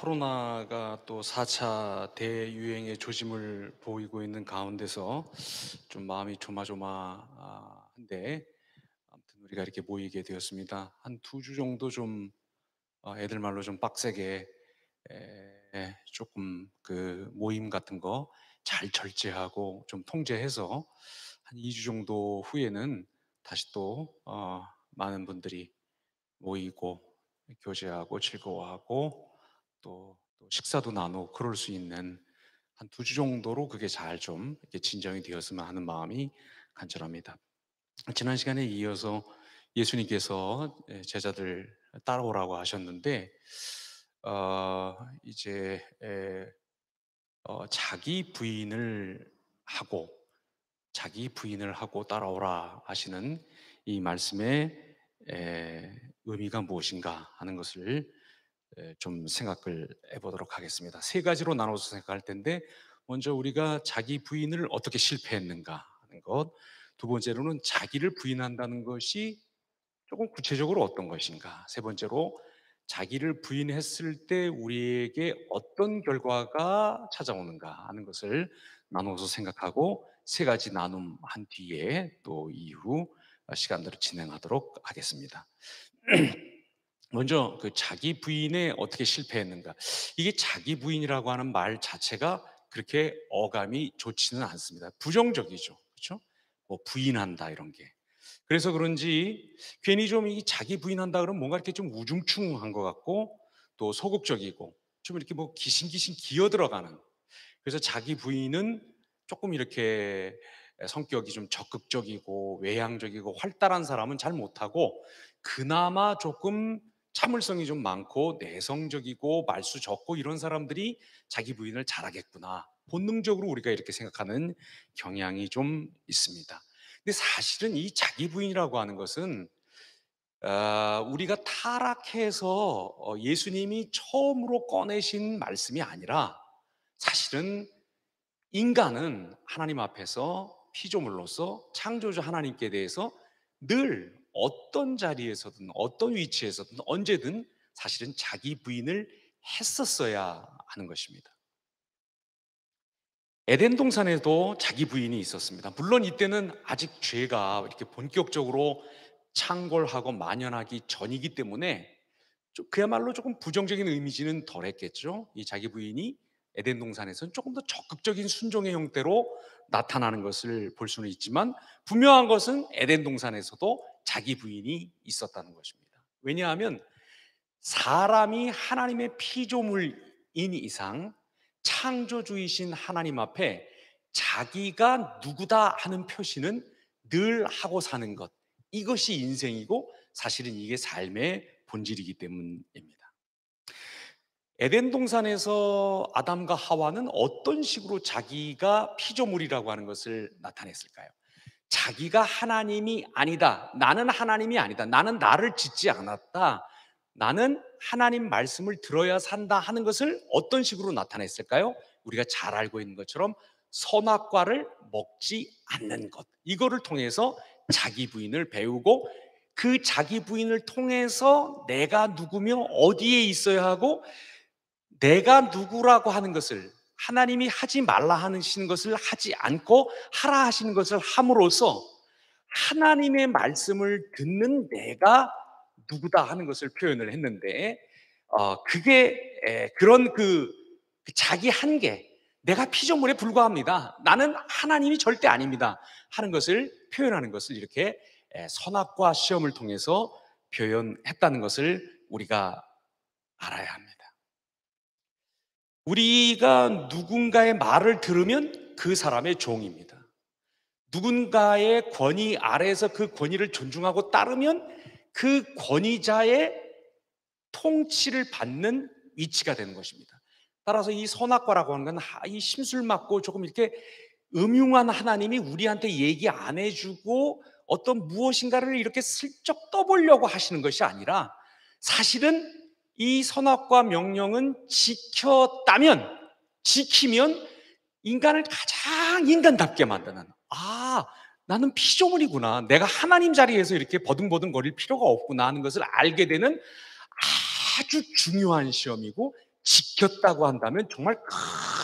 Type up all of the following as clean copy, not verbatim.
코로나가 또 4차 대유행의 조짐을 보이고 있는 가운데서 좀 마음이 조마조마한데, 아무튼 우리가 이렇게 모이게 되었습니다. 한 2주 정도 좀 애들 말로 좀 빡세게 조금 그 모임 같은 거 잘 절제하고 좀 통제해서 한 2주 정도 후에는 다시 또 많은 분들이 모이고 교제하고 즐거워하고 또 식사도 나누고 그럴 수 있는 한 2주 정도로 그게 잘 좀 이렇게 진정이 되었으면 하는 마음이 간절합니다. 지난 시간에 이어서 예수님께서 제자들 따라오라고 하셨는데, 이제 자기 부인을 하고 따라오라 하시는 이 말씀의 의미가 무엇인가 하는 것을 좀 생각을 해보도록 하겠습니다. 세 가지로 나눠서 생각할 텐데, 먼저 우리가 자기 부인을 어떻게 실패했는가 하는 것, 두 번째로는 자기를 부인한다는 것이 조금 구체적으로 어떤 것인가, 세 번째로 자기를 부인했을 때 우리에게 어떤 결과가 찾아오는가 하는 것을 나눠서 생각하고, 세 가지 나눔한 뒤에 또 이후 시간들을 진행하도록 하겠습니다. 먼저 그 자기 부인에 어떻게 실패했는가. 이게 자기 부인이라고 하는 말 자체가 그렇게 어감이 좋지는 않습니다. 부정적이죠. 그렇죠? 뭐 부인한다 이런 게. 그래서 그런지 괜히 좀 이 자기 부인한다 그러면 뭔가 이렇게 좀 우중충한 것 같고, 또 소극적이고 좀 이렇게 뭐 기싱기싱 기어 들어가는, 그래서 자기 부인은 조금 이렇게 성격이 좀 적극적이고 외향적이고 활달한 사람은 잘 못하고, 그나마 조금 참을성이 좀 많고 내성적이고 말수 적고 이런 사람들이 자기 부인을 잘하겠구나, 본능적으로 우리가 이렇게 생각하는 경향이 좀 있습니다. 근데 사실은 이 자기 부인이라고 하는 것은 우리가 타락해서 예수님이 처음으로 꺼내신 말씀이 아니라, 사실은 인간은 하나님 앞에서 피조물로서 창조주 하나님께 대해서 늘 어떤 자리에서든 어떤 위치에서든 언제든 사실은 자기 부인을 했었어야 하는 것입니다. 에덴 동산에도 자기 부인이 있었습니다. 물론 이때는 아직 죄가 이렇게 본격적으로 창궐하고 만연하기 전이기 때문에 그야말로 조금 부정적인 이미지는 덜했겠죠. 이 자기 부인이 에덴 동산에서는 조금 더 적극적인 순종의 형태로 나타나는 것을 볼 수는 있지만, 분명한 것은 에덴 동산에서도 자기 부인이 있었다는 것입니다. 왜냐하면 사람이 하나님의 피조물인 이상 창조주이신 하나님 앞에 자기가 누구다 하는 표시는 늘 하고 사는 것, 이것이 인생이고 사실은 이게 삶의 본질이기 때문입니다. 에덴 동산에서 아담과 하와는 어떤 식으로 자기가 피조물이라고 하는 것을 나타냈을까요? 자기가 하나님이 아니다, 나는 하나님이 아니다, 나는 나를 짓지 않았다, 나는 하나님 말씀을 들어야 산다 하는 것을 어떤 식으로 나타냈을까요? 우리가 잘 알고 있는 것처럼 선악과를 먹지 않는 것, 이거를 통해서 자기 부인을 배우고, 그 자기 부인을 통해서 내가 누구며 어디에 있어야 하고, 내가 누구라고 하는 것을, 하나님이 하지 말라 하시는 것을 하지 않고 하라 하시는 것을 함으로써 하나님의 말씀을 듣는 내가 누구다 하는 것을 표현을 했는데, 그게 그런 그 자기 한계, 내가 피조물에 불과합니다, 나는 하나님이 절대 아닙니다 하는 것을 표현하는 것을 이렇게 선악과 시험을 통해서 표현했다는 것을 우리가 알아야 합니다. 우리가 누군가의 말을 들으면 그 사람의 종입니다. 누군가의 권위 아래에서 그 권위를 존중하고 따르면 그 권위자의 통치를 받는 위치가 되는 것입니다. 따라서 이 선악과라고 하는 건 이 심술 맞고 조금 이렇게 음흉한 하나님이 우리한테 얘기 안 해주고 어떤 무엇인가를 이렇게 슬쩍 떠보려고 하시는 것이 아니라, 사실은 이 선악과 명령은 지키면 인간을 가장 인간답게 만드는, 나는 피조물이구나, 내가 하나님 자리에서 이렇게 버둥버둥 거릴 필요가 없구나 하는 것을 알게 되는 아주 중요한 시험이고, 지켰다고 한다면 정말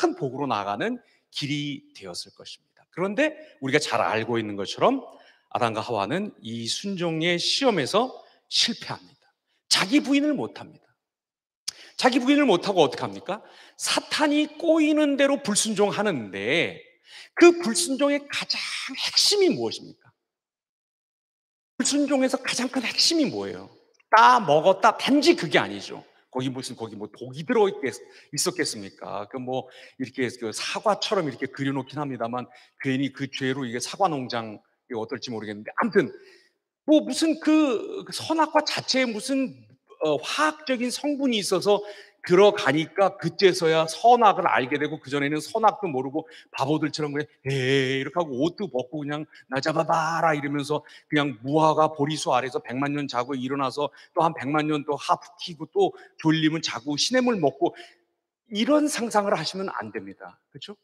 큰 복으로 나가는 길이 되었을 것입니다. 그런데 우리가 잘 알고 있는 것처럼 아담과 하와는 이 순종의 시험에서 실패합니다. 자기 부인을 못합니다. 자기 부인을 못하고 어떻게 합니까? 사탄이 꼬이는 대로 불순종하는데 그 불순종의 가장 핵심이 무엇입니까? 불순종에서 가장 큰 핵심이 뭐예요? 따 먹었다 단지 그게 아니죠. 거기 뭐 독이 있었겠습니까? 그 뭐 이렇게 그 사과처럼 이렇게 그려놓긴 합니다만 괜히 그 죄로 이게 사과 농장 어떨지 모르겠는데 아무튼 뭐 무슨 그 선악과 자체에 무슨 화학적인 성분이 있어서 들어가니까 그때서야 선악을 알게 되고 그전에는 선악도 모르고 바보들처럼 그냥 에이 이렇게 하고 옷도 벗고 그냥 나 잡아봐라 이러면서 그냥 무화과 보리수 아래서 100만 년 자고 일어나서 또 한 100만 년 또 하프 키고 또 졸리면 자고 시냇물 먹고 이런 상상을 하시면 안 됩니다. 그렇죠?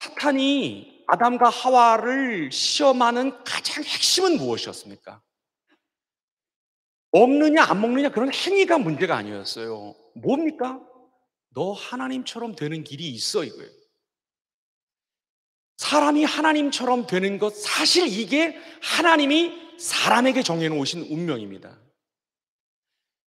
사탄이 아담과 하와를 시험하는 가장 핵심은 무엇이었습니까? 먹느냐 안 먹느냐 그런 행위가 문제가 아니었어요. 뭡니까? 너 하나님처럼 되는 길이 있어 이거예요. 사람이 하나님처럼 되는 것 사실 이게 하나님이 사람에게 정해놓으신 운명입니다.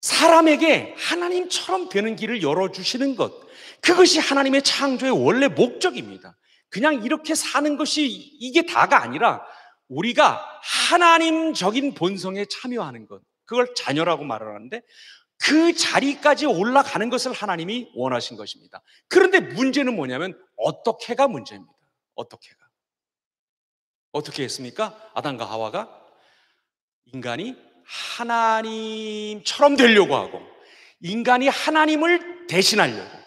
사람에게 하나님처럼 되는 길을 열어주시는 것 그것이 하나님의 창조의 원래 목적입니다. 그냥 이렇게 사는 것이 이게 다가 아니라 우리가 하나님적인 본성에 참여하는 것 그걸 자녀라고 말을 하는데 그 자리까지 올라가는 것을 하나님이 원하신 것입니다. 그런데 문제는 뭐냐면 어떻게가 문제입니다. 어떻게 했습니까? 아담과 하와가 인간이 하나님처럼 되려고 하고 인간이 하나님을 대신하려고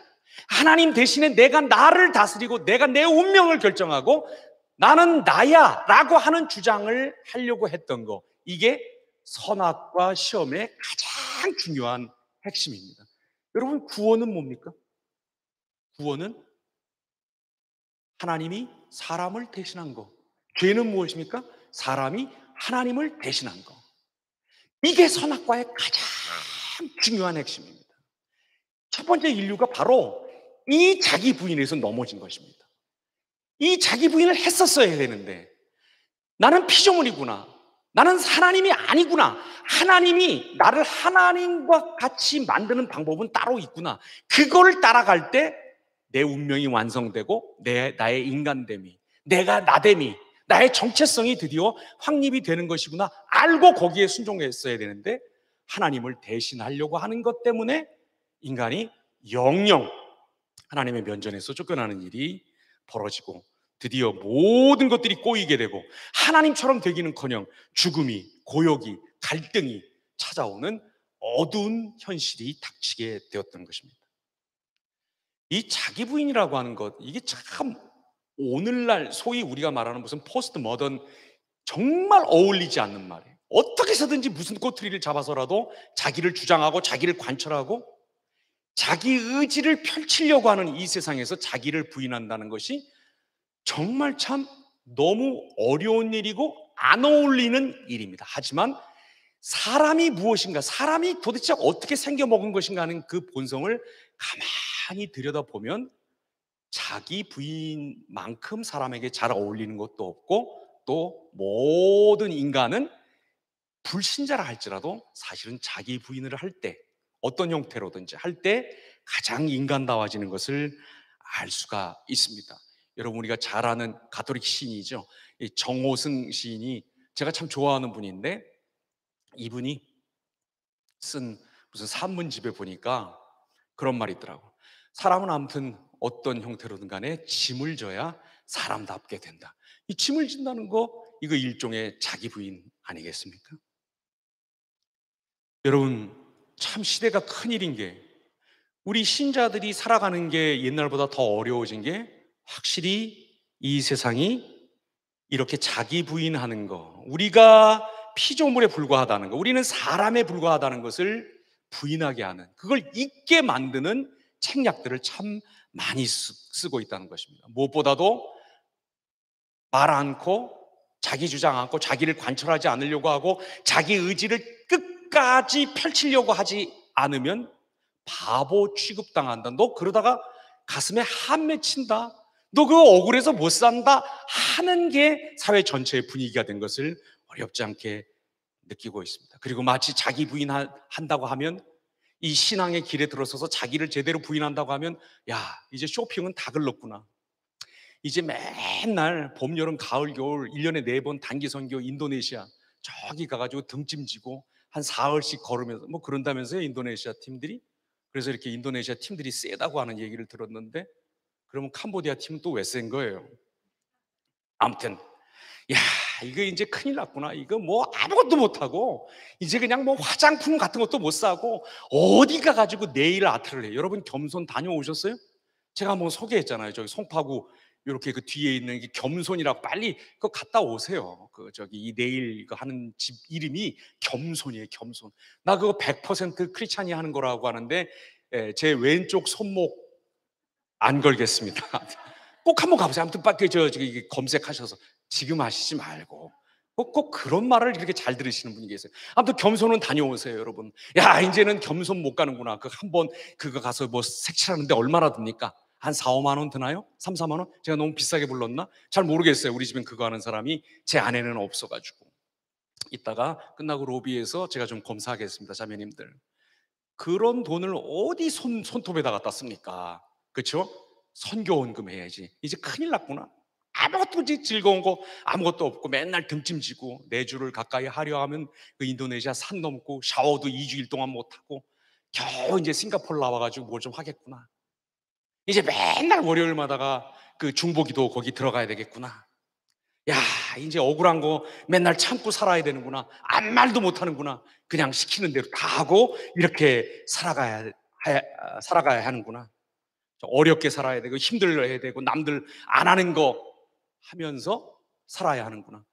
하나님 대신에 내가 나를 다스리고 내가 내 운명을 결정하고 나는 나야 라고 하는 주장을 하려고 했던 거 이게 선악과 시험의 가장 중요한 핵심입니다. 여러분 구원은 뭡니까? 구원은 하나님이 사람을 대신한 거 죄는 무엇입니까? 사람이 하나님을 대신한 거 이게 선악과의 가장 중요한 핵심입니다. 첫 번째 인류가 바로 이 자기 부인에서 넘어진 것입니다. 이 자기 부인을 했었어야 되는데 나는 피조물이구나. 나는 하나님이 아니구나. 하나님이 나를 하나님과 같이 만드는 방법은 따로 있구나. 그거를 따라갈 때 내 운명이 완성되고 나의 인간됨이 내가 나됨이 나의 정체성이 드디어 확립이 되는 것이구나 알고 거기에 순종했어야 되는데 하나님을 대신하려고 하는 것 때문에 인간이 영영 하나님의 면전에서 쫓겨나는 일이 벌어지고 드디어 모든 것들이 꼬이게 되고 하나님처럼 되기는커녕 죽음이 고역이 갈등이 찾아오는 어두운 현실이 닥치게 되었던 것입니다. 이 자기 부인이라고 하는 것 이게 참 오늘날 소위 우리가 말하는 무슨 포스트 모던 정말 어울리지 않는 말이에요. 어떻게 해서든지 무슨 꼬투리를 잡아서라도 자기를 주장하고 자기를 관철하고 자기 의지를 펼치려고 하는 이 세상에서 자기를 부인한다는 것이 정말 참 너무 어려운 일이고 안 어울리는 일입니다. 하지만 사람이 무엇인가, 사람이 도대체 어떻게 생겨먹은 것인가 하는 그 본성을 가만히 들여다보면 자기 부인만큼 사람에게 잘 어울리는 것도 없고 또 모든 인간은 불신자라 할지라도 사실은 자기 부인을 할 때 어떤 형태로든지 할 때 가장 인간다워지는 것을 알 수가 있습니다. 여러분 우리가 잘 아는 가톨릭 시인이죠. 정호승 시인이 제가 참 좋아하는 분인데 이분이 쓴 무슨 산문집에 보니까 그런 말이 있더라고. 사람은 아무튼 어떤 형태로든 간에 짐을 져야 사람답게 된다. 이 짐을 진다는 거 이거 일종의 자기 부인 아니겠습니까? 여러분 참 시대가 큰일인 게 우리 신자들이 살아가는 게 옛날보다 더 어려워진 게 확실히 이 세상이 이렇게 자기 부인하는 거 우리가 피조물에 불과하다는 거 우리는 사람에 불과하다는 것을 부인하게 하는 그걸 잊게 만드는 책략들을 참 많이 쓰고 있다는 것입니다. 무엇보다도 말 않고 자기 주장 않고 자기를 관철하지 않으려고 하고 자기 의지를 끝까지 펼치려고 하지 않으면 바보 취급당한다. 너 그러다가 가슴에 한 맺힌다. 너 그거 억울해서 못 산다 하는 게 사회 전체의 분위기가 된 것을 어렵지 않게 느끼고 있습니다. 그리고 마치 자기 부인한다고 하면, 이 신앙의 길에 들어서서 자기를 제대로 부인한다고 하면, 야, 이제 쇼핑은 다 글렀구나. 이제 맨날 봄, 여름, 가을, 겨울 1년에 4번 단기 선교 인도네시아 저기 가가지고 등짐지고 한 사흘씩 걸으면서 뭐 그런다면서요, 인도네시아 팀들이. 그래서 이렇게 인도네시아 팀들이 세다고 하는 얘기를 들었는데, 그러면 캄보디아 팀은 또 왜 센 거예요? 아무튼, 야, 이거 이제 큰일 났구나. 이거 뭐 아무것도 못하고 이제 그냥 뭐 화장품 같은 것도 못 사고 어디 가가지고 네일 아트를 해. 여러분 겸손 다녀오셨어요? 제가 한번 소개했잖아요. 저기 송파구 이렇게 그 뒤에 있는 게 겸손이라고, 빨리 그거 갔다 오세요. 그 저기 이 네일 그 하는 집 이름이 겸손이에요. 겸손. 나 그거 100% 크리스찬이 하는 거라고 하는데, 제 왼쪽 손목 안 걸겠습니다. 꼭 한번 가보세요. 아무튼 저기 검색하셔서 지금 하시지 말고 꼭 그런 말을 이렇게 잘 들으시는 분이 계세요. 아무튼 겸손은 다녀오세요, 여러분. 야, 이제는 겸손 못 가는구나. 그 한번 그거 가서 뭐 색칠하는데 얼마나 듭니까? 한 4, 5만 원 드나요? 3, 4만 원? 제가 너무 비싸게 불렀나? 잘 모르겠어요. 우리 집엔 그거 하는 사람이 제 아내는 없어가지고. 이따가 끝나고 로비에서 제가 좀 검사하겠습니다, 자매님들. 그런 돈을 어디 손톱에다 갖다 씁니까? 그렇죠? 선교원금 해야지. 이제 큰일 났구나. 아무것도 이제 즐거운 거 아무것도 없고 맨날 등짐지고 4주를 가까이 하려 하면 그 인도네시아 산 넘고 샤워도 2주일 동안 못하고 겨우 이제 싱가포르 나와가지고 뭘 좀 하겠구나. 이제 맨날 월요일마다가 그 중보기도 거기 들어가야 되겠구나. 야, 이제 억울한 거 맨날 참고 살아야 되는구나. 아무 말도 못 하는구나. 그냥 시키는 대로 다 하고 이렇게 살아가야 하는구나. 어렵게 살아야 되고 힘들어야 되고 남들 안 하는 거 하면서 살아야 하는구나.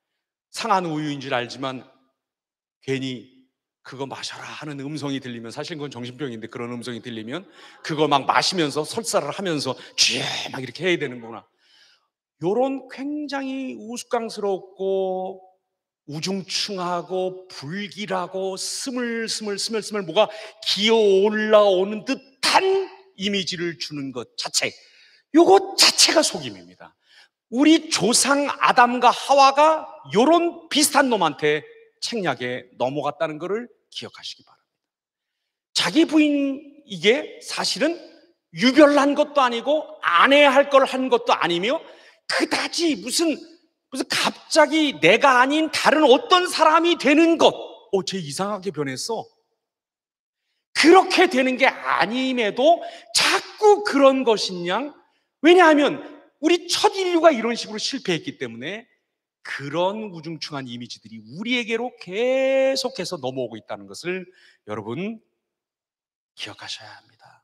상한 우유인 줄 알지만 괜히 그거 마셔라 하는 음성이 들리면, 사실 그건 정신병인데, 그런 음성이 들리면 그거 막 마시면서 설사를 하면서 쥐 막 이렇게 해야 되는구나. 요런 굉장히 우스꽝스럽고 우중충하고 불길하고 스물스물 뭐가 기어 올라오는 듯한 이미지를 주는 것 자체, 요것 자체가 속임입니다. 우리 조상 아담과 하와가 요런 비슷한 놈한테 책략에 넘어갔다는 것을 기억하시기 바랍니다. 자기 부인, 이게 사실은 유별난 것도 아니고 아내할 걸 한 것도 아니며 그다지 무슨 갑자기 내가 아닌 다른 어떤 사람이 되는 것. 쟤 이상하게 변했어. 그렇게 되는 게 아님에도 자꾸 그런 것이냐? 왜냐하면 우리 첫 인류가 이런 식으로 실패했기 때문에 그런 우중충한 이미지들이 우리에게로 계속해서 넘어오고 있다는 것을 여러분 기억하셔야 합니다.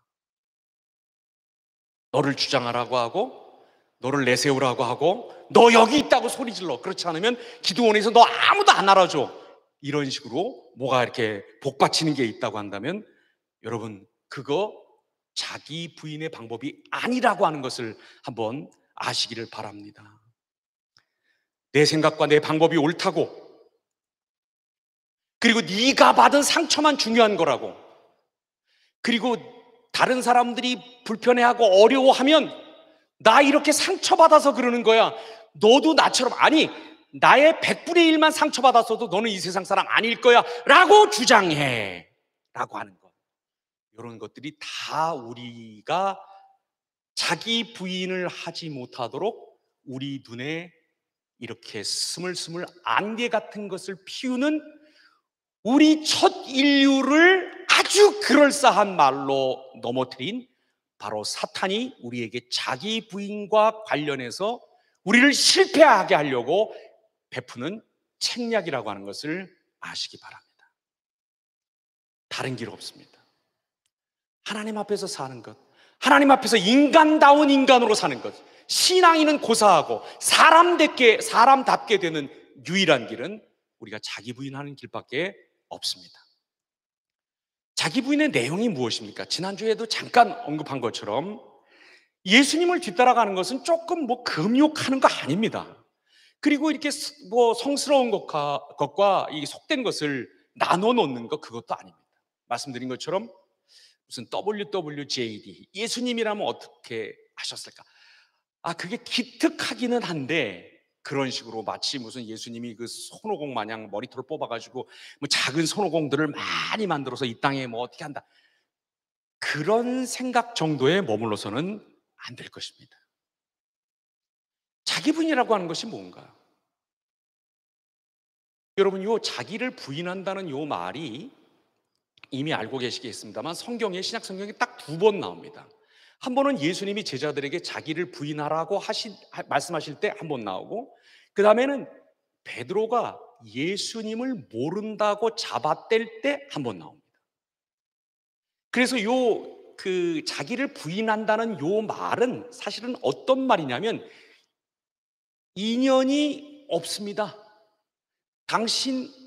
너를 주장하라고 하고 너를 내세우라고 하고 너 여기 있다고 소리 질러. 그렇지 않으면 기도원에서 너 아무도 안 알아줘. 이런 식으로 뭐가 이렇게 복받치는 게 있다고 한다면 여러분, 그거 자기 부인의 방법이 아니라고 하는 것을 한번 아시기를 바랍니다. 내 생각과 내 방법이 옳다고, 그리고 네가 받은 상처만 중요한 거라고, 그리고 다른 사람들이 불편해하고 어려워하면 나 이렇게 상처받아서 그러는 거야. 너도 나처럼, 아니 나의 100분의 1만 상처받았어도 너는 이 세상 사람 아닐 거야 라고 주장해 라고 하는 것. 이런 것들이 다 우리가 자기 부인을 하지 못하도록 우리 눈에 이렇게 스물스물 안개 같은 것을 피우는, 우리 첫 인류를 아주 그럴싸한 말로 넘어뜨린 바로 사탄이 우리에게 자기 부인과 관련해서 우리를 실패하게 하려고 베푸는 책략이라고 하는 것을 아시기 바랍니다. 다른 길 없습니다. 하나님 앞에서 사는 것, 하나님 앞에서 인간다운 인간으로 사는 것, 신앙인은 고사하고 사람답게 되는 유일한 길은 우리가 자기 부인하는 길밖에 없습니다. 자기 부인의 내용이 무엇입니까? 지난주에도 잠깐 언급한 것처럼 예수님을 뒤따라가는 것은 조금 금욕하는 거 아닙니다. 그리고 이렇게 성스러운 것과 이 속된 것을 나눠 놓는 것, 그것도 아닙니다. 말씀드린 것처럼 무슨 WWJD, 예수님이라면 어떻게 하셨을까? 그게 기특하기는 한데, 그런 식으로 마치 무슨 예수님이 그 손오공 마냥 머리털을 뽑아가지고 뭐 작은 손오공들을 많이 만들어서 이 땅에 뭐 어떻게 한다, 그런 생각 정도에 머물러서는 안 될 것입니다. 자기 부인이라고 하는 것이 뭔가? 여러분, 요 자기를 부인한다는 요 말이 이미 알고 계시겠습니다만 성경에, 신약 성경에 딱 두 번 나옵니다. 한 번은 예수님이 제자들에게 자기를 부인하라고 말씀하실 때 한 번 나오고, 그 다음에는 베드로가 예수님을 모른다고 잡아뗄 때 한 번 나옵니다. 그래서 자기를 부인한다는 요 말은 사실은 어떤 말이냐면, 인연이 없습니다.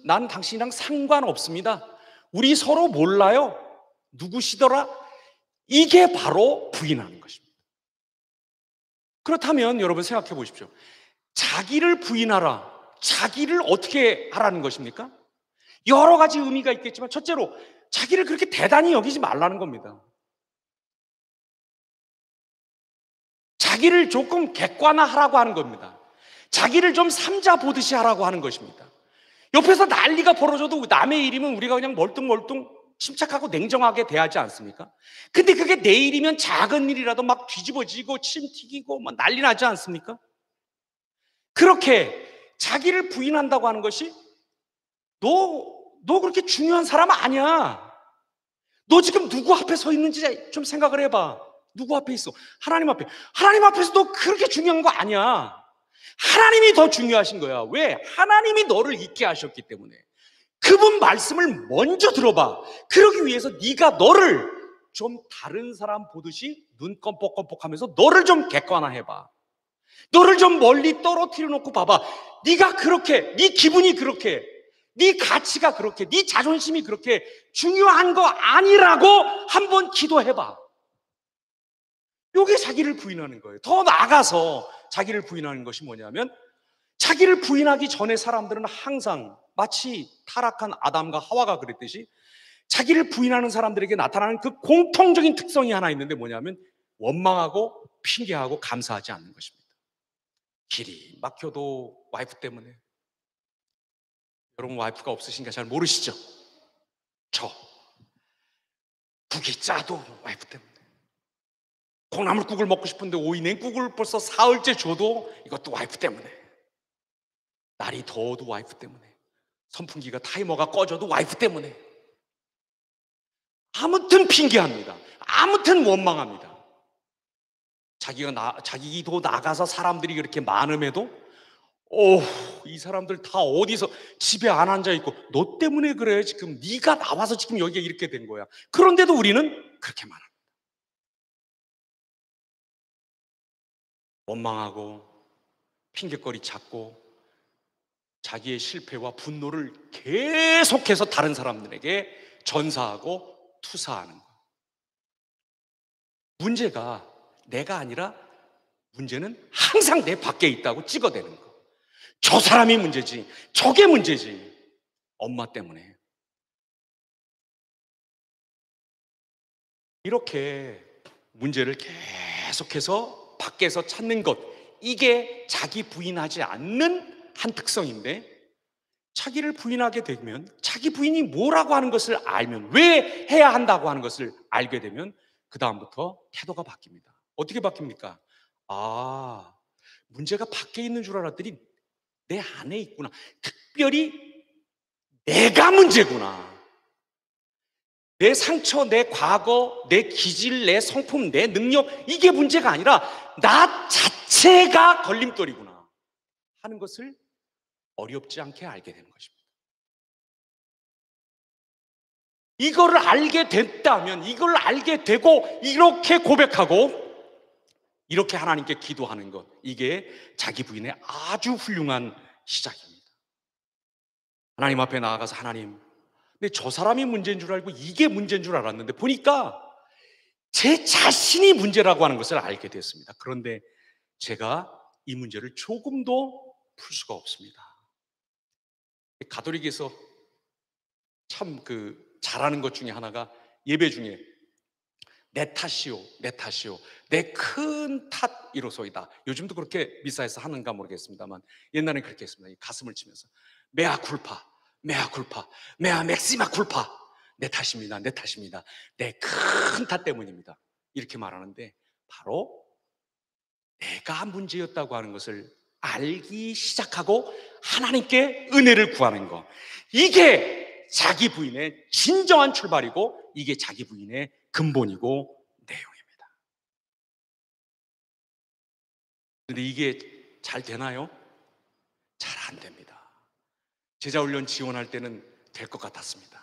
난 당신이랑 상관없습니다. 우리 서로 몰라요. 누구시더라? 이게 바로 부인하는 것입니다. 그렇다면 여러분 생각해 보십시오. 자기를 부인하라. 자기를 어떻게 하라는 것입니까? 여러 가지 의미가 있겠지만, 첫째로 자기를 그렇게 대단히 여기지 말라는 겁니다. 자기를 조금 객관화하라고 하는 겁니다. 자기를 좀 삼자 보듯이 하라고 하는 것입니다. 옆에서 난리가 벌어져도 남의 일이면 우리가 그냥 멀뚱멀뚱 침착하고 냉정하게 대하지 않습니까? 근데 그게 내 일이면 작은 일이라도 막 뒤집어지고 침 튀기고 막 난리 나지 않습니까? 그렇게 자기를 부인한다고 하는 것이, 너 그렇게 중요한 사람 아니야. 너 지금 누구 앞에 서 있는지 좀 생각을 해봐. 누구 앞에 있어? 하나님 앞에. 하나님 앞에서 너 그렇게 중요한 거 아니야. 하나님이 더 중요하신 거야. 왜? 하나님이 너를 있게 하셨기 때문에. 그분 말씀을 먼저 들어봐. 그러기 위해서 네가 너를 좀 다른 사람 보듯이 눈 껌뻑껌뻑하면서 너를 좀 객관화해봐. 너를 좀 멀리 떨어뜨려 놓고 봐봐. 네가 그렇게, 네 기분이 그렇게, 네 가치가 그렇게, 네 자존심이 그렇게 중요한 거 아니라고 한번 기도해봐. 이게 자기를 부인하는 거예요. 더 나아가서 자기를 부인하는 것이 뭐냐면, 자기를 부인하기 전에 사람들은 항상 마치 타락한 아담과 하와가 그랬듯이 자기를 부인하는 사람들에게 나타나는 그 공통적인 특성이 하나 있는데, 뭐냐면 원망하고 핑계하고 감사하지 않는 것입니다. 길이 막혀도 와이프 때문에. 여러분 와이프가 없으신가 잘 모르시죠? 저 국이 짜도 와이프 때문에. 콩나물국을 먹고 싶은데 오이 냉국을 벌써 사흘째 줘도 이것도 와이프 때문에. 날이 더워도 와이프 때문에. 선풍기가 타이머가 꺼져도 와이프 때문에. 아무튼 핑계합니다. 아무튼 원망합니다. 자기도 나가서 사람들이 그렇게 많음에도, 이 사람들 다 어디서 집에 안 앉아 있고, 너 때문에 그래. 지금 네가 나와서 지금 여기가 이렇게 된 거야. 그런데도 우리는 그렇게 말합니다. 원망하고 핑계거리 찾고 자기의 실패와 분노를 계속해서 다른 사람들에게 전사하고 투사하는 거. 문제가 내가 아니라, 문제는 항상 내 밖에 있다고 찍어대는 거. 저 사람이 문제지, 저게 문제지. 엄마 때문에. 이렇게 문제를 계속해서 밖에서 찾는 것, 이게 자기 부인하지 않는 한 특성인데, 자기를 부인하게 되면, 자기 부인이 뭐라고 하는 것을 알면, 왜 해야 한다고 하는 것을 알게 되면 그 다음부터 태도가 바뀝니다. 어떻게 바뀝니까? 문제가 밖에 있는 줄 알았더니 내 안에 있구나. 특별히 내가 문제구나. 내 상처, 내 과거, 내 기질, 내 성품, 내 능력, 이게 문제가 아니라 나 자체가 걸림돌이구나 하는 것을 어렵지 않게 알게 되는 것입니다. 이거를 알게 됐다면, 이걸 알게 되고 이렇게 고백하고 이렇게 하나님께 기도하는 것, 이게 자기 부인의 아주 훌륭한 시작입니다. 하나님 앞에 나아가서, 하나님, 근데 저 사람이 문제인 줄 알고 이게 문제인 줄 알았는데 보니까 제 자신이 문제라고 하는 것을 알게 됐습니다. 그런데 제가 이 문제를 조금도 풀 수가 없습니다. 가톨릭에서 참 잘하는 것 중에 하나가, 예배 중에 내 탓이요, 내 탓이요, 내 큰 탓이로소이다. 요즘도 그렇게 미사에서 하는가 모르겠습니다만 옛날엔 그렇게 했습니다. 이 가슴을 치면서 메아 쿨파, 메아 쿨파, 메아 맥시마 쿨파. 내 탓입니다, 내 탓입니다. 내 큰 탓 때문입니다. 이렇게 말하는데 바로 내가 문제였다고 하는 것을 알기 시작하고 하나님께 은혜를 구하는 것. 이게 자기 부인의 진정한 출발이고 이게 자기 부인의 근본이고 내용입니다. 근데 이게 잘 되나요? 잘 안 됩니다. 제자훈련 지원할 때는 될 것 같았습니다.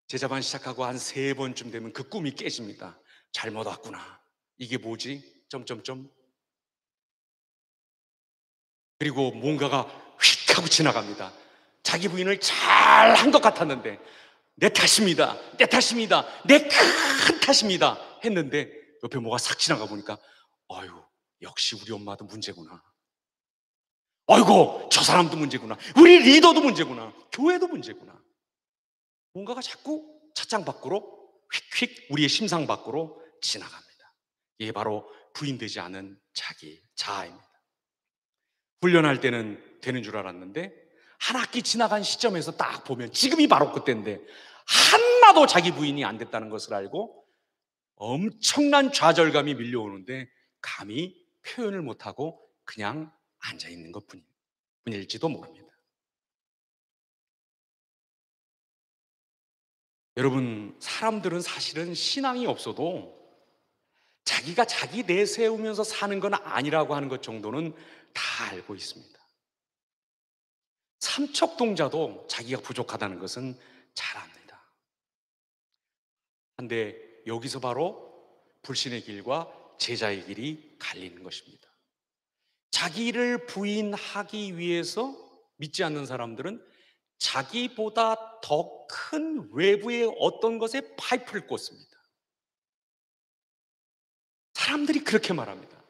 제자반 시작하고 한 3번쯤 되면 그 꿈이 깨집니다. 잘못 왔구나. 이게 뭐지? 점점점. 그리고 뭔가가 휙 하고 지나갑니다. 자기 부인을 잘 한 것 같았는데 내 탓입니다, 내 탓입니다, 내 큰 탓입니다 했는데 옆에 뭐가 싹 지나가 보니까 아유, 역시 우리 엄마도 문제구나. 아이고, 저 사람도 문제구나. 우리 리더도 문제구나. 교회도 문제구나. 뭔가가 자꾸 찻장 밖으로 휙휙 우리의 심상 밖으로 지나갑니다. 이게 바로 부인되지 않은 자기 자아입니다. 훈련할 때는 되는 줄 알았는데 한 학기 지나간 시점에서 딱 보면 지금이 바로 그때인데 하나도 자기 부인이 안 됐다는 것을 알고 엄청난 좌절감이 밀려오는데 감히 표현을 못하고 그냥 앉아있는 것뿐일지도 모릅니다. 여러분, 사람들은 사실은 신앙이 없어도 자기가 자기 내세우면서 사는 건 아니라고 하는 것 정도는 다 알고 있습니다. 삼척동자도 자기가 부족하다는 것은 잘 압니다. 그런데 여기서 바로 불신의 길과 제자의 길이 갈리는 것입니다. 자기를 부인하기 위해서 믿지 않는 사람들은 자기보다 더 큰 외부의 어떤 것에 파이프를 꽂습니다. 사람들이 그렇게 말합니다.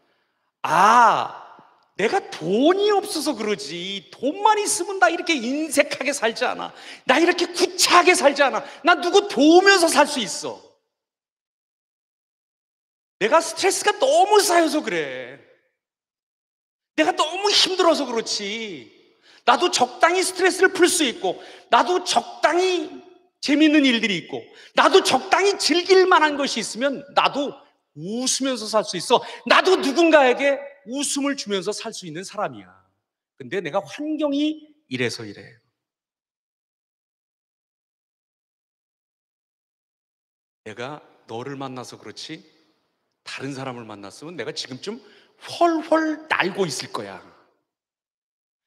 아, 내가 돈이 없어서 그러지. 돈만 있으면 나 이렇게 인색하게 살지 않아. 나 이렇게 구차하게 살지 않아. 나 누구 도우면서 살 수 있어. 내가 스트레스가 너무 쌓여서 그래. 내가 너무 힘들어서 그렇지. 나도 적당히 스트레스를 풀 수 있고, 나도 적당히 재밌는 일들이 있고, 나도 적당히 즐길 만한 것이 있으면 나도 웃으면서 살 수 있어. 나도 누군가에게 웃음을 주면서 살 수 있는 사람이야. 근데 내가 환경이 이래서 이래. 내가 너를 만나서 그렇지 다른 사람을 만났으면 내가 지금쯤 훨훨 날고 있을 거야.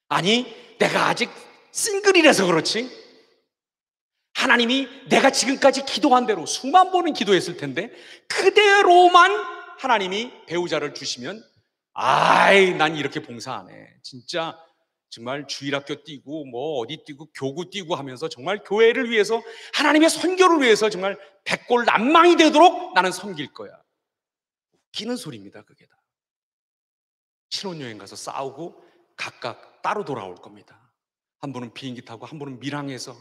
아니, 내가 아직 싱글이라서 그렇지 하나님이 내가 지금까지 기도한 대로 수만 번은 기도했을 텐데 그대로만 하나님이 배우자를 주시면 아이, 난 이렇게 봉사 안 해. 진짜 정말 주일학교 뛰고 뭐 어디 뛰고 교구 뛰고 하면서 정말 교회를 위해서 하나님의 선교를 위해서 정말 백골난망이 되도록 나는 섬길 거야. 웃기는 소리입니다. 그게 다 신혼여행 가서 싸우고 각각 따로 돌아올 겁니다. 한 분은 비행기 타고 한 분은 밀항에서.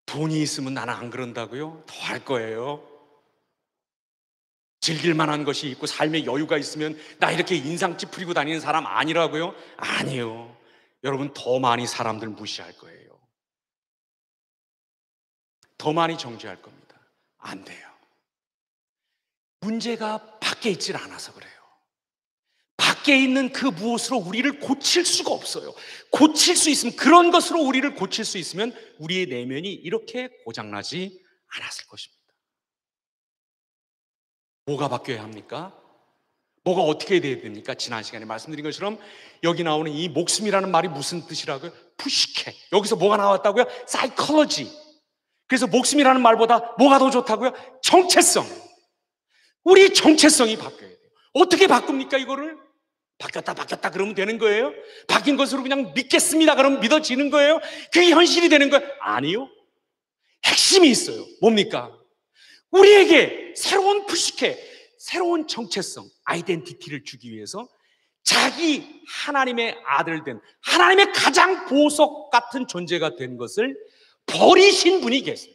돈이 있으면 나는 안 그런다고요? 더 할 거예요. 즐길 만한 것이 있고 삶의 여유가 있으면 나 이렇게 인상 찌푸리고 다니는 사람 아니라고요? 아니에요. 여러분, 더 많이 사람들 무시할 거예요. 더 많이 정죄할 겁니다. 안 돼요. 문제가 밖에 있질 않아서 그래요. 밖에 있는 그 무엇으로 우리를 고칠 수가 없어요. 고칠 수 있으면, 그런 것으로 우리를 고칠 수 있으면 우리의 내면이 이렇게 고장나지 않았을 것입니다. 뭐가 바뀌어야 합니까? 뭐가 어떻게 돼야 됩니까? 지난 시간에 말씀드린 것처럼 여기 나오는 이 목숨이라는 말이 무슨 뜻이라고요? 푸시케. 여기서 뭐가 나왔다고요? 사이콜로지. 그래서 목숨이라는 말보다 뭐가 더 좋다고요? 정체성. 우리 정체성이 바뀌어야 돼요. 어떻게 바꿉니까, 이거를? 바뀌었다 그러면 되는 거예요? 바뀐 것으로 그냥 믿겠습니다 그러면 믿어지는 거예요? 그게 현실이 되는 거예요? 아니요. 핵심이 있어요. 뭡니까? 우리에게 새로운 푸시케, 새로운 정체성, 아이덴티티를 주기 위해서 자기 하나님의 아들 된, 하나님의 가장 보석 같은 존재가 된 것을 버리신 분이 계세요.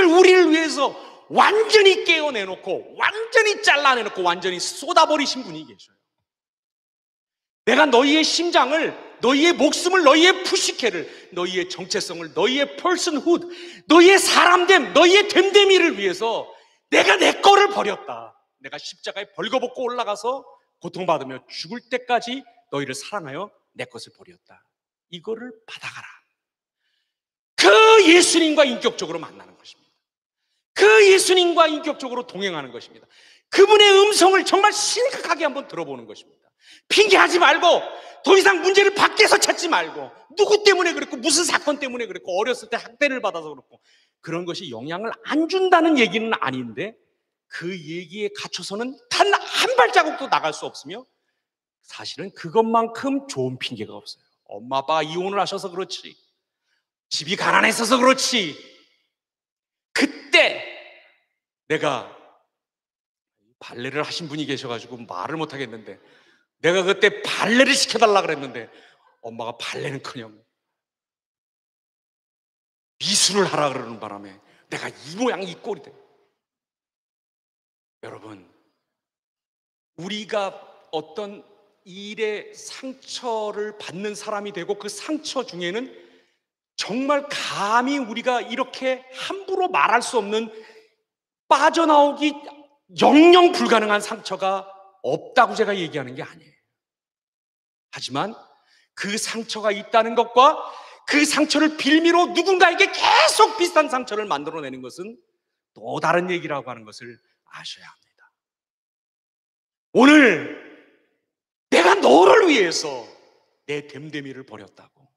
그것을 우리를 위해서 완전히 깨어내놓고 완전히 잘라내놓고 완전히 쏟아버리신 분이 계셔요. 내가 너희의 심장을, 너희의 목숨을, 너희의 푸시케를, 너희의 정체성을, 너희의 personhood, 너희의 사람됨, 너희의 됨됨이를 위해서 내가 내 거를 버렸다. 내가 십자가에 벌거벗고 올라가서 고통받으며 죽을 때까지 너희를 사랑하여 내 것을 버렸다. 이거를 받아가라. 그 예수님과 인격적으로 만나는 것입니다. 그 예수님과 인격적으로 동행하는 것입니다. 그분의 음성을 정말 심각하게 한번 들어보는 것입니다. 핑계하지 말고 더 이상 문제를 밖에서 찾지 말고 누구 때문에 그랬고 무슨 사건 때문에 그랬고 어렸을 때 학대를 받아서 그렇고 그런 것이 영향을 안 준다는 얘기는 아닌데 그 얘기에 갇혀서는 단 한 발자국도 나갈 수 없으며 사실은 그것만큼 좋은 핑계가 없어요. 엄마 아빠가 이혼을 하셔서 그렇지, 집이 가난했어서 그렇지, 그때 내가 발레를 하신 분이 계셔가지고 말을 못하겠는데 내가 그때 발레를 시켜달라 그랬는데 엄마가 발레는커녕 미술을 하라 그러는 바람에 내가 이 모양 이 꼴이 돼. 여러분, 우리가 어떤 일의 상처를 받는 사람이 되고 그 상처 중에는 정말 감히 우리가 이렇게 함부로 말할 수 없는 빠져나오기 영영 불가능한 상처가 없다고 제가 얘기하는 게 아니에요. 하지만 그 상처가 있다는 것과 그 상처를 빌미로 누군가에게 계속 비슷한 상처를 만들어내는 것은 또 다른 얘기라고 하는 것을 아셔야 합니다. 오늘 내가 너를 위해서 내 됨됨이를 버렸다고,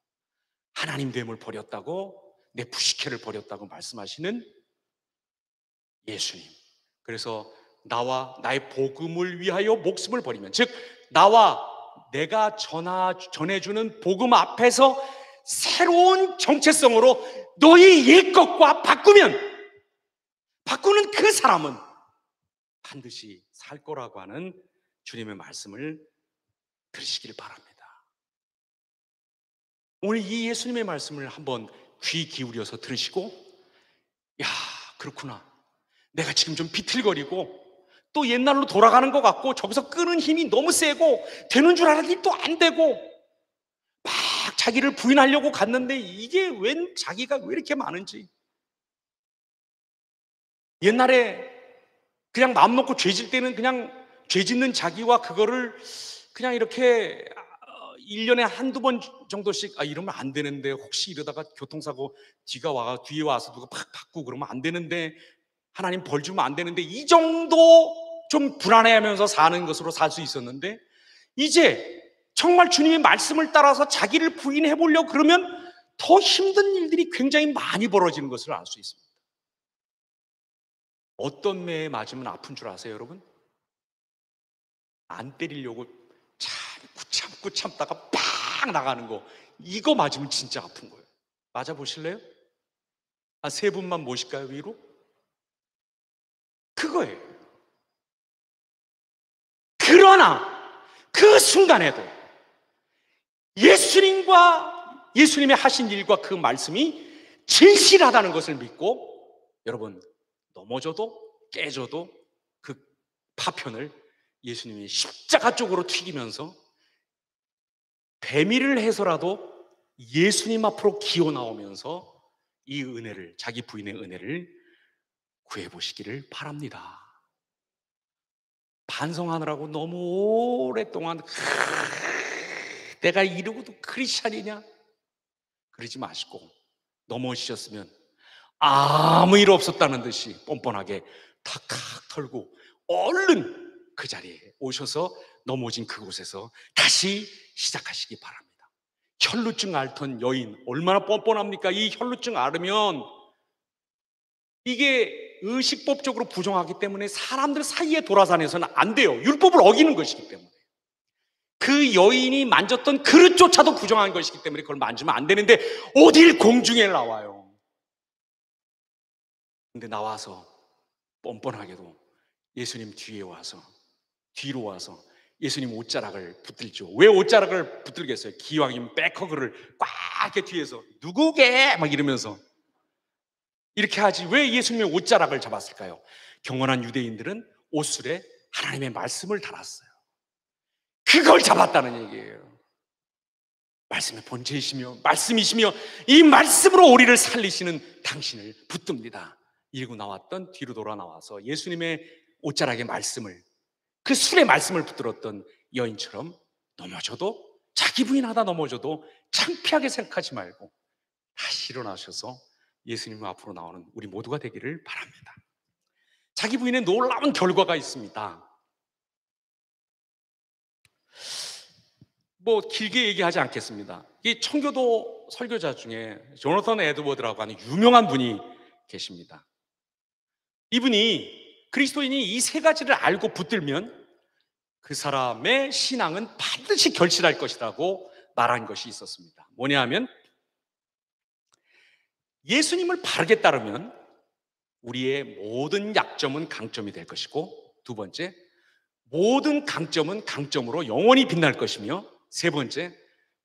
하나님 됨을 버렸다고, 내 부식회를 버렸다고 말씀하시는 예수님. 그래서 나와 나의 복음을 위하여 목숨을 버리면, 즉 나와 내가 전해주는 복음 앞에서 새로운 정체성으로 너희 옛 것과 바꾸는 그 사람은 반드시 살 거라고 하는 주님의 말씀을 들으시길 바랍니다. 오늘 이 예수님의 말씀을 한번 귀 기울여서 들으시고, 야, 그렇구나, 내가 지금 좀 비틀거리고 또 옛날로 돌아가는 것 같고 저기서 끄는 힘이 너무 세고 되는 줄 알았더니 또 안 되고 막 자기를 부인하려고 갔는데 이게 웬 자기가 왜 이렇게 많은지, 옛날에 그냥 마음 놓고 죄 질 때는 그냥 죄 짓는 자기와 그거를 그냥 이렇게 1년에 한두 번 정도씩 이러면 안 되는데, 혹시 이러다가 교통사고 뒤에 와서 누가 팍 받고 그러면 안 되는데, 하나님 벌 주면 안 되는데, 이 정도 좀 불안해하면서 사는 것으로 살 수 있었는데, 이제 정말 주님의 말씀을 따라서 자기를 부인해 보려고 그러면 더 힘든 일들이 굉장히 많이 벌어지는 것을 알 수 있습니다. 어떤 매에 맞으면 아픈 줄 아세요, 여러분? 안 때리려고 참고 참다가 팍 나가는 거, 이거 맞으면 진짜 아픈 거예요. 맞아 보실래요? 세 분만 모실까요, 위로? 그거예요. 그러나 그 순간에도 예수님의 하신 일과 그 말씀이 진실하다는 것을 믿고, 여러분, 넘어져도 깨져도 그 파편을 예수님이 십자가 쪽으로 튀기면서 배밀을 해서라도 예수님 앞으로 기어 나오면서 이 은혜를, 자기 부인의 은혜를 구해보시기를 바랍니다. 반성하느라고 너무 오랫동안 내가 이러고도 크리스찬이냐? 그러지 마시고, 넘어지셨으면 아무 일 없었다는 듯이 뻔뻔하게 탁탁 털고 얼른 그 자리에 오셔서 넘어진 그곳에서 다시 시작하시기 바랍니다. 혈루증 앓던 여인, 얼마나 뻔뻔합니까? 이 혈루증 앓으면 이게 의식법적으로 부정하기 때문에 사람들 사이에 돌아다녀서는 안 돼요. 율법을 어기는 것이기 때문에. 그 여인이 만졌던 그릇조차도 부정한 것이기 때문에 그걸 만지면 안 되는데 어딜 공중에 나와요. 근데 나와서 뻔뻔하게도 예수님 뒤로 와서 예수님 옷자락을 붙들죠. 왜 옷자락을 붙들겠어요? 기왕이면 백허그를 꽉 이렇게 뒤에서 누구게 막 이러면서 이렇게 하지 왜 예수님의 옷자락을 잡았을까요? 경건한 유대인들은 옷술에 하나님의 말씀을 달았어요. 그걸 잡았다는 얘기예요. 말씀의 본체이시며 말씀이시며 이 말씀으로 우리를 살리시는 당신을 붙듭니다. 이러고 나왔던 뒤로 돌아 나와서 예수님의 옷자락의 말씀을, 그 술의 말씀을 붙들었던 여인처럼 넘어져도, 자기 부인하다 넘어져도 창피하게 생각하지 말고 다시 일어나셔서 예수님 앞으로 나오는 우리 모두가 되기를 바랍니다. 자기 부인의 놀라운 결과가 있습니다. 뭐 길게 얘기하지 않겠습니다. 이 청교도 설교자 중에 조나선 에드워드라고 하는 유명한 분이 계십니다. 이분이 그리스도인이 이 세 가지를 알고 붙들면 그 사람의 신앙은 반드시 결실할 것이라고 말한 것이 있었습니다. 뭐냐 하면, 예수님을 바르게 따르면 우리의 모든 약점은 강점이 될 것이고, 두 번째, 모든 강점은 강점으로 영원히 빛날 것이며, 세 번째,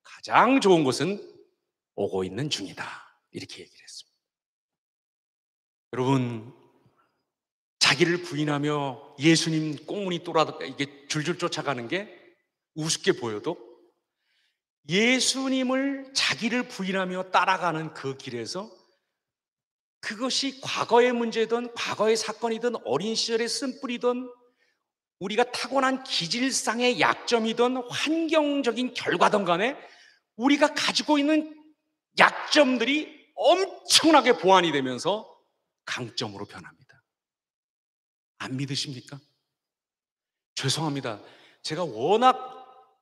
가장 좋은 것은 오고 있는 중이다. 이렇게 얘기를 했습니다. 여러분, 자기를 부인하며 예수님 꽁무니 이게 줄줄 쫓아가는 게 우습게 보여도, 예수님을 자기를 부인하며 따라가는 그 길에서, 그것이 과거의 문제든 과거의 사건이든 어린 시절의 쓴뿌리든 우리가 타고난 기질상의 약점이든 환경적인 결과든 간에 우리가 가지고 있는 약점들이 엄청나게 보완이 되면서 강점으로 변합니다. 안 믿으십니까? 죄송합니다. 제가 워낙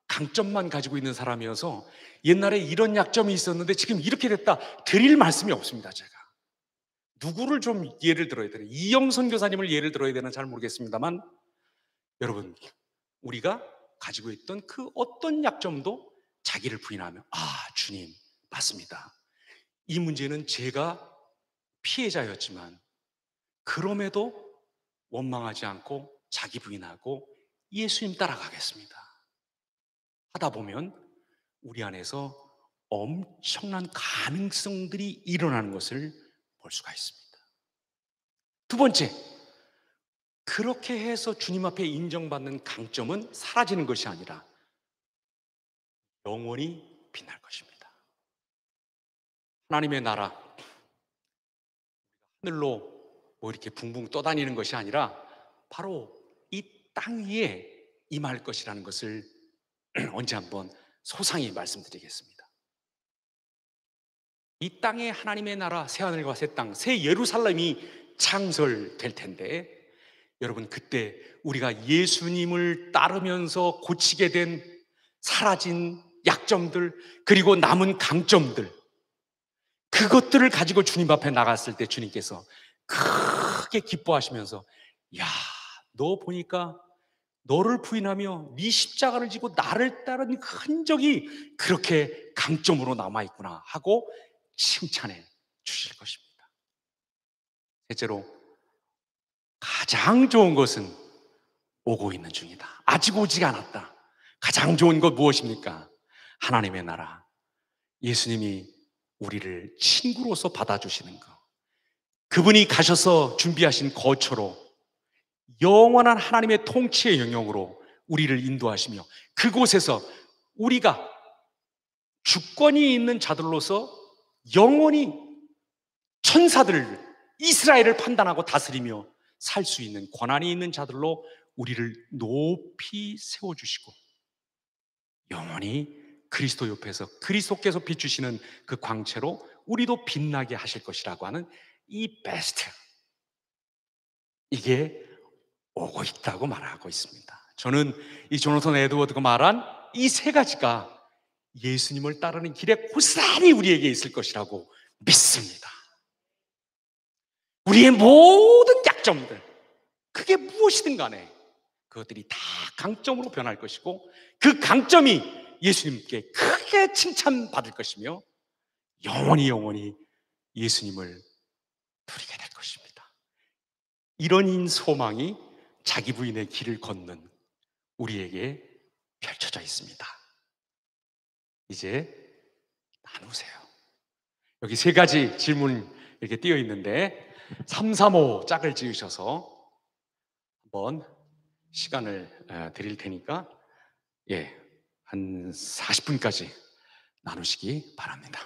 강점만 가지고 있는 사람이어서 옛날에 이런 약점이 있었는데 지금 이렇게 됐다 드릴 말씀이 없습니다. 제가 누구를 좀 예를 들어야 되나, 이영선 교사님을 예를 들어야 되나 잘 모르겠습니다만, 여러분, 우리가 가지고 있던 그 어떤 약점도 자기를 부인하며, 주님 맞습니다, 이 문제는 제가 피해자였지만 그럼에도 원망하지 않고 자기 부인하고 예수님 따라가겠습니다 하다 보면 우리 안에서 엄청난 가능성들이 일어나는 것을 볼 수가 있습니다. 두 번째, 그렇게 해서 주님 앞에 인정받는 강점은 사라지는 것이 아니라 영원히 빛날 것입니다. 하나님의 나라, 하늘로 뭐 이렇게 붕붕 떠다니는 것이 아니라 바로 이 땅 위에 임할 것이라는 것을 언제 한번 소상히 말씀드리겠습니다. 이 땅에 하나님의 나라, 새하늘과 새 땅, 새 예루살렘이 창설될 텐데, 여러분, 그때 우리가 예수님을 따르면서 고치게 된 사라진 약점들, 그리고 남은 강점들, 그것들을 가지고 주님 앞에 나갔을 때 주님께서 크게 기뻐하시면서, 야, 너 보니까 너를 부인하며 네 십자가를 지고 나를 따른 흔적이 그렇게 강점으로 남아있구나 하고 칭찬해 주실 것입니다. 셋째로, 가장 좋은 것은 오고 있는 중이다. 아직 오지 않았다. 가장 좋은 것 무엇입니까? 하나님의 나라, 예수님이 우리를 친구로서 받아주시는 것, 그분이 가셔서 준비하신 거처로 영원한 하나님의 통치의 영역으로 우리를 인도하시며, 그곳에서 우리가 주권이 있는 자들로서 영원히 천사들을, 이스라엘을 판단하고 다스리며 살 수 있는 권한이 있는 자들로 우리를 높이 세워주시고, 영원히 그리스도 옆에서 그리스도께서 비추시는 그 광채로 우리도 빛나게 하실 것이라고 하는 이 베스트, 이게 오고 있다고 말하고 있습니다. 저는 이 조나선 에드워드가 말한 이 세 가지가 예수님을 따르는 길에 고스란히 우리에게 있을 것이라고 믿습니다. 우리의 모든 약점들, 그게 무엇이든 간에 그것들이 다 강점으로 변할 것이고, 그 강점이 예수님께 크게 칭찬받을 것이며 영원히 예수님을 누리게 될 것입니다. 이런 소망이 자기 부인의 길을 걷는 우리에게 펼쳐져 있습니다. 이제 나누세요. 여기 세 가지 질문 이렇게 띄어 있는데 335 짝을 지으셔서 한번 시간을 드릴 테니까 예, 한 40분까지 나누시기 바랍니다.